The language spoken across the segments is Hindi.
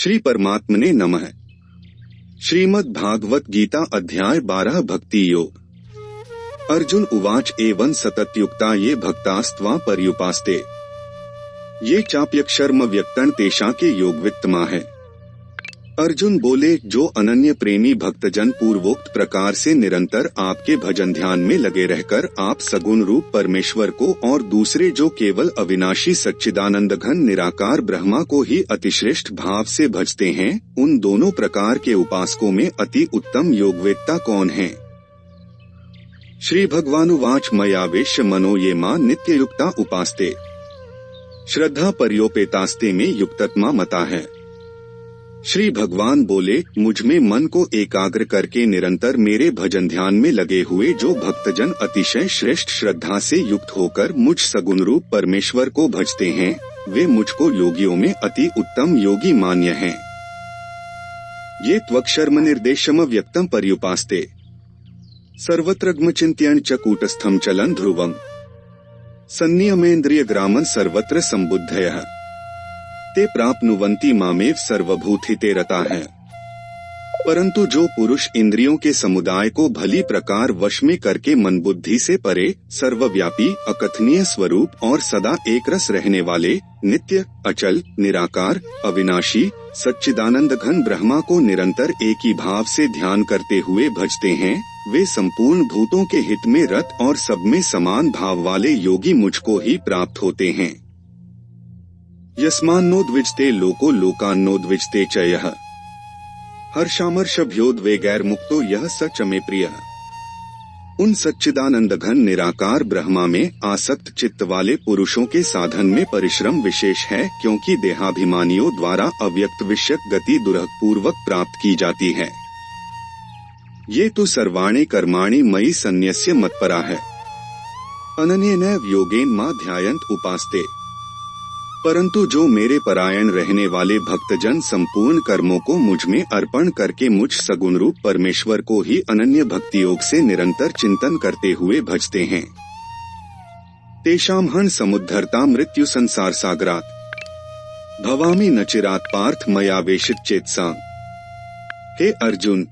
श्री परमात्मने नमः। श्रीमद् भागवत गीता अध्याय 12 भक्ति योग। अर्जुन उवाच एवं सततयुक्ता ये भक्तास्त्वा पर्युपास्ते ये चाप्यक्षर्म व्यक्तन तेषा के योगवित्तमा है। अर्जुन बोले, जो अनन्य प्रेमी भक्तजन पूर्वोक्त प्रकार से निरंतर आपके भजन ध्यान में लगे रहकर आप सगुण रूप परमेश्वर को और दूसरे जो केवल अविनाशी सच्चिदानंद घन निराकार ब्रह्मा को ही अतिश्रेष्ठ भाव से भजते हैं, उन दोनों प्रकार के उपासकों में अति उत्तम योगवेत्ता कौन है? श्री भगवानुवाच मयावेश्य मनो ये मां नित्य युक्ता उपास्ते श्रद्धा पर्योपेतास्ते में युक्तत्मा मता है। श्री भगवान बोले, मुझ में मन को एकाग्र करके निरंतर मेरे भजन ध्यान में लगे हुए जो भक्तजन अतिशय श्रेष्ठ श्रद्धा से युक्त होकर मुझ सगुण रूप परमेश्वर को भजते हैं, वे मुझको योगियों में अति उत्तम योगी मान्य हैं। ये त्वक्षर्म निर्देशम व्यक्तम पर्युपास्ते सर्वत्रग्म चिंत्यन च कूटस्थम चलन ध्रुवम संनियमेन्द्रिय ग्रामन सर्वत्र संबुद्धयः ते प्राप्नुवन्ति मामेव सर्वभूतिते रता है। परंतु जो पुरुष इंद्रियों के समुदाय को भली प्रकार वश में करके मन बुद्धि से परे सर्वव्यापी अकथनीय स्वरूप और सदा एक रस रहने वाले नित्य अचल निराकार अविनाशी सच्चिदानंद घन ब्रह्मा को निरंतर एक ही भाव से ध्यान करते हुए भजते हैं, वे संपूर्ण भूतों के हित में रत और सब में समान भाव वाले योगी मुझको ही प्राप्त होते हैं। यस्मान्नोद्विजते लोको लोकान्नोद्विजते च यः हर्षामर्षभ्योद्वेगैर्मुक्तो यः स च मे प्रियः। उन सच्चिदानंद घन निराकार ब्रह्मा में आसक्त चित्त वाले पुरुषों के साधन में परिश्रम विशेष है, क्योंकि देहाभिमानियों द्वारा अव्यक्त विषयक गति दुरह पूर्वक प्राप्त की जाती है। ये तो सर्वाणि कर्माणि मयि सन्न्यस्य मत्परा है अनन्येनैव योगेन मां ध्यायन्त उपास्ते। परंतु जो मेरे परायण रहने वाले भक्तजन संपूर्ण कर्मों को मुझ में अर्पण करके मुझ सगुण रूप परमेश्वर को ही अनन्य भक्ति योग से निरंतर चिंतन करते हुए भजते हैं, तेषां हन समुद्धरता मृत्यु संसार सागरात् भवामि न चिरात् पार्थ मया वेशित चेतसा। हे अर्जुन,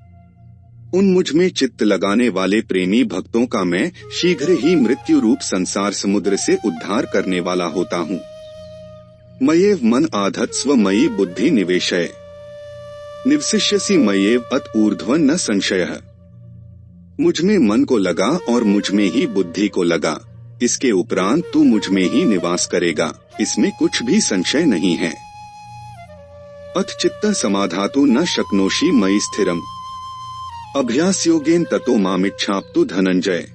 उन मुझ में चित्त लगाने वाले प्रेमी भक्तों का मैं शीघ्र ही मृत्यु रूप संसार समुद्र से उद्धार करने वाला होता हूँ। मयेव मन आधत्स्व मयि बुद्धि निवेशय निवसिष्यसि मयेव अत ऊर्ध्वन न संशयः। मुझ में मन को लगा और मुझ में ही बुद्धि को लगा, इसके उपरांत तू मुझ में ही निवास करेगा, इसमें कुछ भी संशय नहीं है। अथ चित्त समाधातु न शक्नोषि मयि स्थिरम अभ्यास योगेन ततो मामिच्छाप्तु धनंजय।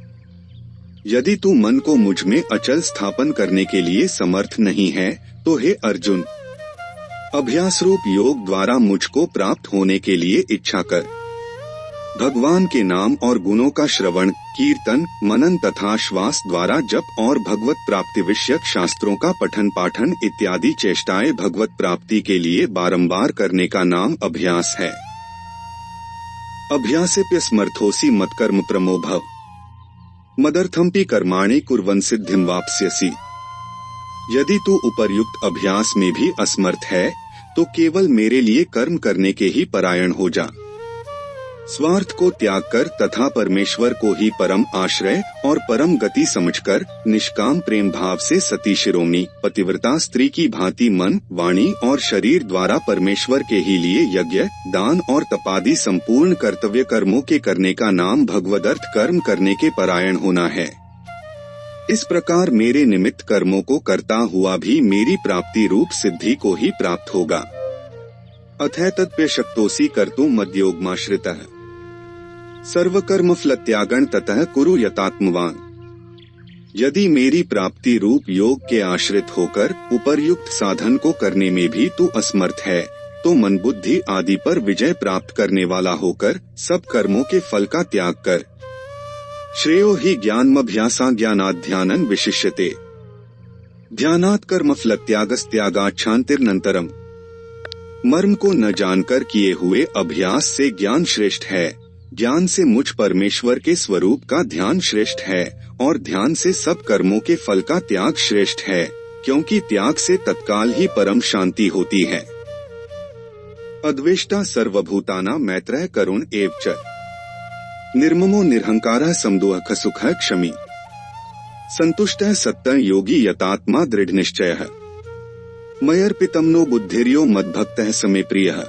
यदि तू मन को मुझ में अचल स्थापन करने के लिए समर्थ नहीं है, तो हे अर्जुन, अभ्यास रूप योग द्वारा मुझको प्राप्त होने के लिए इच्छा कर। भगवान के नाम और गुणों का श्रवण कीर्तन मनन तथा श्वास द्वारा जप और भगवत प्राप्ति विषयक शास्त्रों का पठन पाठन इत्यादि चेष्टाएं भगवत प्राप्ति के लिए बारंबार करने का नाम अभ्यास है। अभ्यासेप्यस्मर्थोऽसि मत्कर्म प्रमो भव मदर्थंपि कर्माणि कुर्वन् सिद्धिं वाप्स्यसि। यदि तू उपर्युक्त अभ्यास में भी असमर्थ है, तो केवल मेरे लिए कर्म करने के ही परायण हो जा। स्वार्थ को त्याग कर तथा परमेश्वर को ही परम आश्रय और परम गति समझकर निष्काम प्रेम भाव से सती शिरोमणि पतिव्रता स्त्री की भांति मन वाणी और शरीर द्वारा परमेश्वर के ही लिए यज्ञ दान और तपादि संपूर्ण कर्तव्य कर्मों के करने का नाम भगवदर्थ कर्म करने के परायण होना है। इस प्रकार मेरे निमित्त कर्मों को करता हुआ भी मेरी प्राप्ति रूप सिद्धि को ही प्राप्त होगा। अथैतत्प्य शक्तोऽसि कर्तुं मद्योगमाश्रितः सर्वकर्म फलत्यागं ततः कुरु यतात्मवान्। यदि मेरी प्राप्ति रूप योग के आश्रित होकर उपर्युक्त साधन को करने में भी तू असमर्थ है, तो मन बुद्धि आदि पर विजय प्राप्त करने वाला होकर सब कर्मों के फल का त्याग कर। श्रेयो हि ज्ञानमभ्यासा ज्ञानाध्यानन विशिष्यते ध्यानात् कर्म फलत्यागस्त्यागात् शान्तिरनन्तरम्। मर्म को न जानकर किए हुए अभ्यास से ज्ञान श्रेष्ठ है, ज्ञान से मुझ परमेश्वर के स्वरूप का ध्यान श्रेष्ठ है और ध्यान से सब कर्मों के फल का त्याग श्रेष्ठ है, क्योंकि त्याग से तत्काल ही परम शांति होती है। अद्वेष्टा सर्वभूतानां मैत्रः करुण एव च। निर्ममो निरहंकारः समदुःख सुखः क्षमी। संतुष्टः सत्तः योगी यतात्मा दृढ़ निश्चयः। मयर्पितं नो बुद्धिर्यो मद्भक्तः समे प्रियः।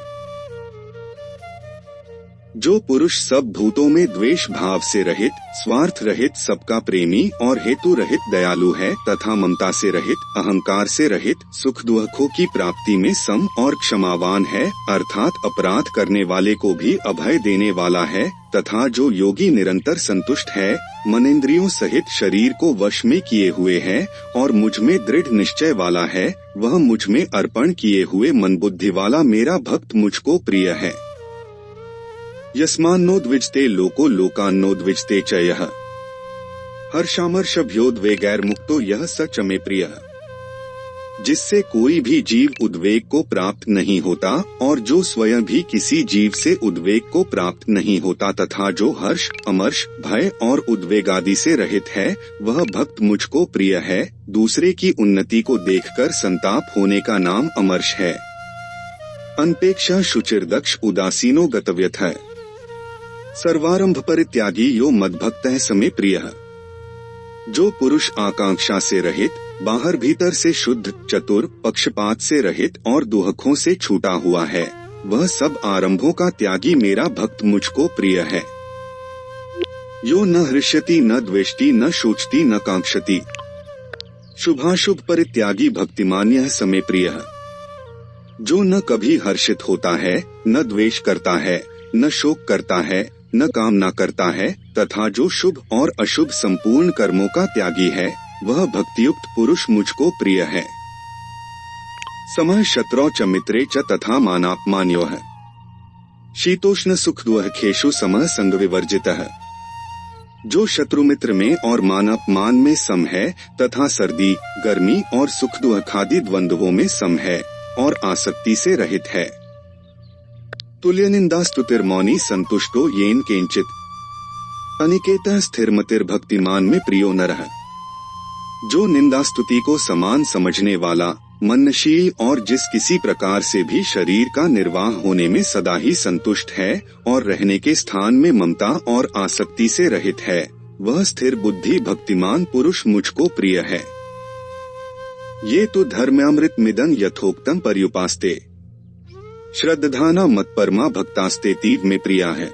जो पुरुष सब भूतों में द्वेष भाव से रहित, स्वार्थ रहित, सबका प्रेमी और हेतु रहित दयालु है तथा ममता से रहित, अहंकार से रहित, सुख दुखों की प्राप्ति में सम और क्षमावान है, अर्थात अपराध करने वाले को भी अभय देने वाला है, तथा जो योगी निरंतर संतुष्ट है, मनेंद्रियों सहित शरीर को वश में किए हुए है और मुझ में दृढ़ निश्चय वाला है, वह मुझ में अर्पण किए हुए मन बुद्धि वाला मेरा भक्त मुझको प्रिय है। यस्मान्नो द्विजते लोको लोकान्नो द्विजते च यः। हर्षामर्षभ्योद्वेगैर मुक्तो यः स च मे प्रियः। जिससे कोई भी जीव उद्वेग को प्राप्त नहीं होता और जो स्वयं भी किसी जीव से उद्वेग को प्राप्त नहीं होता तथा जो हर्ष, अमर्ष, भय और उद्वेग आदि से रहित है, वह भक्त मुझको प्रिय है। दूसरे की उन्नति को देखकर संताप होने का नाम अमर्ष है। अनपेक्षा शुचिर्दक्ष उदासीनो गतव्यथ। सर्वारंभ परित्यागी यो मद्भक्तः समे प्रियः। जो पुरुष आकांक्षा से रहित, बाहर भीतर से शुद्ध, चतुर, पक्षपात से रहित और दुहखों से छूटा हुआ है, वह सब आरंभों का त्यागी मेरा भक्त मुझको प्रिय है। यो न हृष्यति न द्वेष्टि न शोचति न कांक्षति। शुभाशुभ परित्यागी भक्तिमान्यः समे प्रियः। जो न कभी हर्षित होता है, न द्वेष करता है, न शोक करता है, न कामना करता है, तथा जो शुभ और अशुभ संपूर्ण कर्मों का त्यागी है, वह भक्तियुक्त पुरुष मुझको प्रिय है। समः शत्रौ च मित्रे च तथा मानापमान्योः। शीतोष्ण सुख दुःखेषु समः संग विवर्जितः। जो शत्रु मित्र में और मान अपमान में सम है तथा सर्दी, गर्मी और सुख दुःखादि द्वंद्वों में सम है और आसक्ति से रहित है। तुल्य निंदा स्तुतिर्मौनी संतुष्टो येन केंचित। अनिकेतः स्थिरमतिर्भक्तिमान में प्रियो नरः। जो निंदा स्तुति को समान समझने वाला, मननशील और जिस किसी प्रकार से भी शरीर का निर्वाह होने में सदा ही संतुष्ट है और रहने के स्थान में ममता और आसक्ति से रहित है, वह स्थिर बुद्धि भक्तिमान पुरुष मुझको प्रिय है। ये तो धर्मामृत मिदं यथोक्तम पर्युपास्ते। श्रद्धाना मत परमा भक्तास्ते तीव में प्रिया है।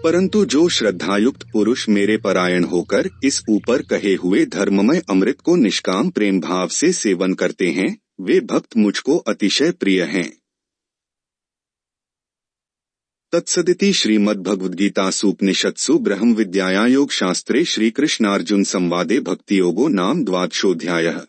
परंतु जो श्रद्धायुक्त पुरुष मेरे परायण होकर इस ऊपर कहे हुए धर्ममय अमृत को निष्काम प्रेम भाव से सेवन करते हैं, वे भक्त मुझको अतिशय प्रिय हैं। तत्सदिति श्रीमद्भगवद्गीतासु उपनिषत्सु ब्रह्म विद्याया योग शास्त्रे श्री कृष्णार्जुन संवादे भक्ति योगो नाम 12वाध्यायः।